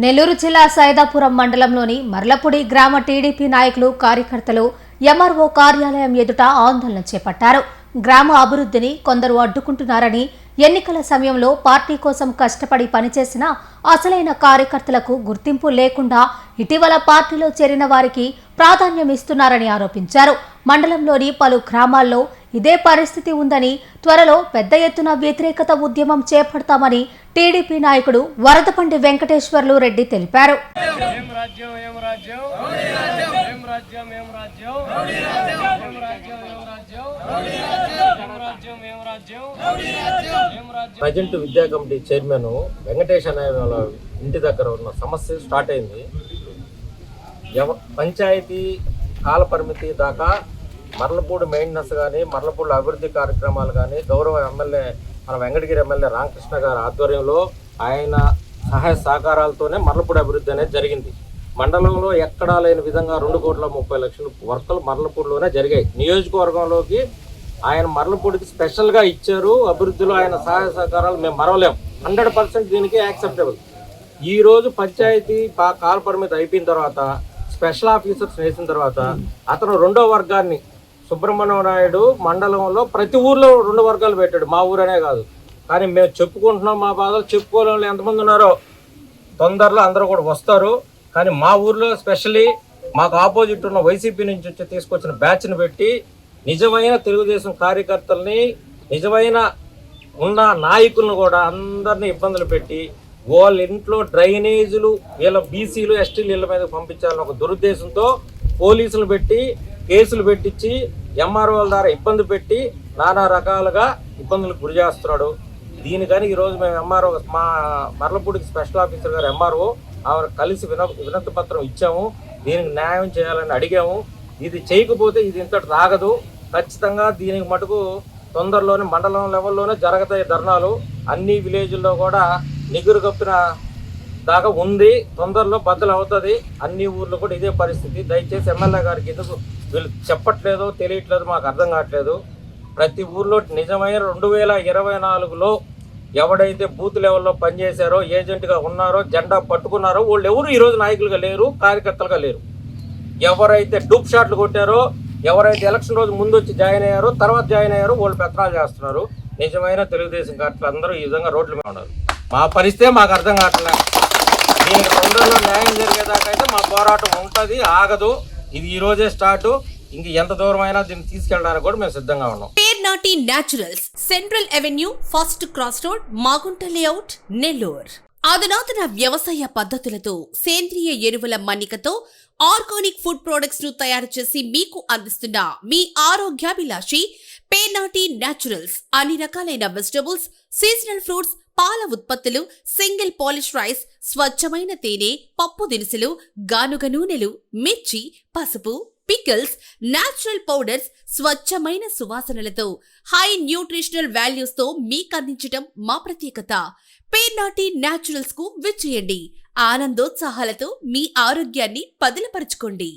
నెల్లూరు జిల్లా సైదాపురం మండలంలోని మర్లపూడి గ్రామ టీడీపీ నాయకులు కార్యకర్తలు ఎంఆర్ఓ కార్యాలయం ఎదుట ఆందోళన చేపట్టారు. గ్రామ అభివృద్ధిని కొందరు అడ్డుకుంటున్నారని, ఎన్నికల సమయంలో పార్టీ కోసం కష్టపడి పనిచేసిన అసలైన కార్యకర్తలకు గుర్తింపు లేకుండా ఇటీవల పార్టీలో చేరిన వారికి ప్రాధాన్యం ఇస్తున్నారని ఆరోపించారు. మండలంలోని పలు గ్రామాల్లో ఇదే పరిస్థితి ఉందని, త్వరలో పెద్ద ఎత్తున వ్యతిరేకత ఉద్యమం చేపడతామని టీడీపీ నాయకుడు వరదపండి వెంకటేశ్వర్లు రెడ్డి తెలిపారు. ప్రజెంట్ విద్యా కమిటీ చైర్మన్ వెంకటేష్ అనే వాళ్ళ ఇంటి దగ్గర ఉన్న సమస్య స్టార్ట్ అయింది. పంచాయతీ కాల పరిమితి దాకా మర్లపూడి మెయింటెనెన్స్ కానీ, మర్లపూడి అభివృద్ధి కార్యక్రమాలు కానీ గౌరవ ఎమ్మెల్యే మన వెంకటగిరి ఎమ్మెల్యే రామకృష్ణ గారి ఆధ్వర్యంలో ఆయన సహాయ సహకారాలతోనే మర్లపూడి అభివృద్ధి అనేది జరిగింది. మండలంలో ఎక్కడా లేని విధంగా 2,30,00,000 వర్కలు మర్లపూడిలోనే జరిగాయి. నియోజకవర్గంలోకి ఆయన మర్లపూడికి స్పెషల్గా ఇచ్చారు. అభివృద్ధిలో ఆయన సహాయ సహకారాలు మేము మరవలేం. 100% దీనికి యాక్సెప్టబుల్. ఈరోజు పంచాయతీ కాల పరిమితి అయిపోయిన తర్వాత, స్పెషల్ ఆఫీసర్స్ వేసిన తర్వాత అతను 2వ వర్గాన్ని సుబ్రహ్మణ్యం నాయుడు మండలంలో ప్రతి ఊర్లో 2 వర్గాలు పెట్టాడు. మా ఊరనే కాదు, కానీ మేము చెప్పుకుంటున్నాం. మా బాధలు చెప్పుకోలేని ఎంతమంది ఉన్నారో తొందరలో అందరూ కూడా వస్తారు. కానీ మా ఊర్లో స్పెషల్లీ మాకు ఆపోజిట్ ఉన్న వైసీపీ నుంచి వచ్చి తీసుకొచ్చిన బ్యాచ్ని పెట్టి నిజమైన తెలుగుదేశం కార్యకర్తల్ని, నిజమైన ఉన్న నాయకులను కూడా అందరినీ ఇబ్బందులు పెట్టి వాళ్ళ ఇంట్లో డ్రైనేజీలు వీళ్ళ బీసీలు ఎస్టీలు ఇళ్ళ మీద పంపించాలని ఒక దురుద్దేశంతో పోలీసులు పెట్టి కేసులు పెట్టించి ఎంఆర్ఓల ద్వారా ఇబ్బంది పెట్టి నానా రకాలుగా ఇబ్బందులకు గురి చేస్తున్నాడు. దీనికని ఈరోజు మేము ఎంఆర్ఓ మా మర్లపూడికి స్పెషల్ ఆఫీసర్ గారు ఎంఆర్ఓ ఆవిడ కలిసి వినతి పత్రం ఇచ్చాము. దీనికి న్యాయం చేయాలని అడిగాము. ఇది చేయకపోతే ఇది ఇంతటి రాగదు. ఖచ్చితంగా దీనికి మటుకు తొందరలోనే మండలం లెవెల్లోనే జరుగుతాయి ధర్నాలు. అన్ని విలేజ్ల్లో కూడా నిగురు కప్పిన దాకా ఉంది. తొందరలో బద్దలు అవుతుంది. అన్ని ఊర్లో కూడా ఇదే పరిస్థితి. దయచేసి ఎమ్మెల్యే గారికి ఎందుకు వీళ్ళు చెప్పట్లేదో తెలియట్లేదు మాకు అర్థం కావట్లేదు. ప్రతి ఊర్లో నిజమైన 2024లో ఎవడైతే బూత్ లెవెల్లో పనిచేశారో, ఏజెంట్గా ఉన్నారో, జెండా పట్టుకున్నారో వాళ్ళు ఎవరు ఈరోజు నాయకులుగా లేరు, కార్యకర్తలుగా లేరు. ఎవరైతే డూప్ షాట్లు కొట్టారో, ఎవరైతే ఎలక్షన్ రోజు ముందు వచ్చి జాయిన్ అయ్యారో, తర్వాత జాయిన్ అయ్యారో వాళ్ళు పెత్తనాలు చేస్తున్నారు. నిజమైన తెలుగుదేశం కార్యకర్తలు అందరూ ఈ విధంగా రోడ్ల మీద ఉన్నారు. మా పరిస్థితే మాకు అర్థం కావట్లేదు. దీనికి తొందరలో న్యాయం జరిగేదాకా అయితే మా పోరాటం ఉంటుంది, ఆగదు. ఇది ఈ రోజే స్టార్ట్. ఇంక ఎంత దూరమైనా దీన్ని తీసుకెళ్ళడానికి కూడా మేము సిద్ధంగా ఉన్నాం. Pernati naturals, central avenue, first cross road, Magunta layout, Nellore. అధునాతన వ్యవసాయ పద్ధతులతో, సేంద్రియ ఎరువుల మన్నికతో ఆర్గానిక్ ఫుడ్ ప్రొడక్ట్స్ ను తయారు చేసి మీకు అందిస్తున్న మీ ఆరోగ్యాభిలాషి పేర్నాటి న్యాచురల్స్. అన్ని రకాలైన వెజిటబుల్స్, సీజనల్ ఫ్రూట్స్, పాల ఉత్పత్తులు, సింగిల్ పాలిష్ రైస్, స్వచ్ఛమైన తేనె, పప్పు దినుసులు, గానుగ నూనెలు, మిర్చి, పసుపు, పికిల్స్, నేచురల్ పౌడర్స్, స్వచ్ఛమైన సువాసనలతో హై న్యూట్రిషనల్ వాల్యూస్ తో మీకు అందించడం మా ప్రత్యేకత. పేర్నాటి న్యాచురల్స్ కు విచ్చేయండి. ఆనందోత్సాహాలతో మీ ఆరోగ్యాన్ని పదిలపరచుకోండి.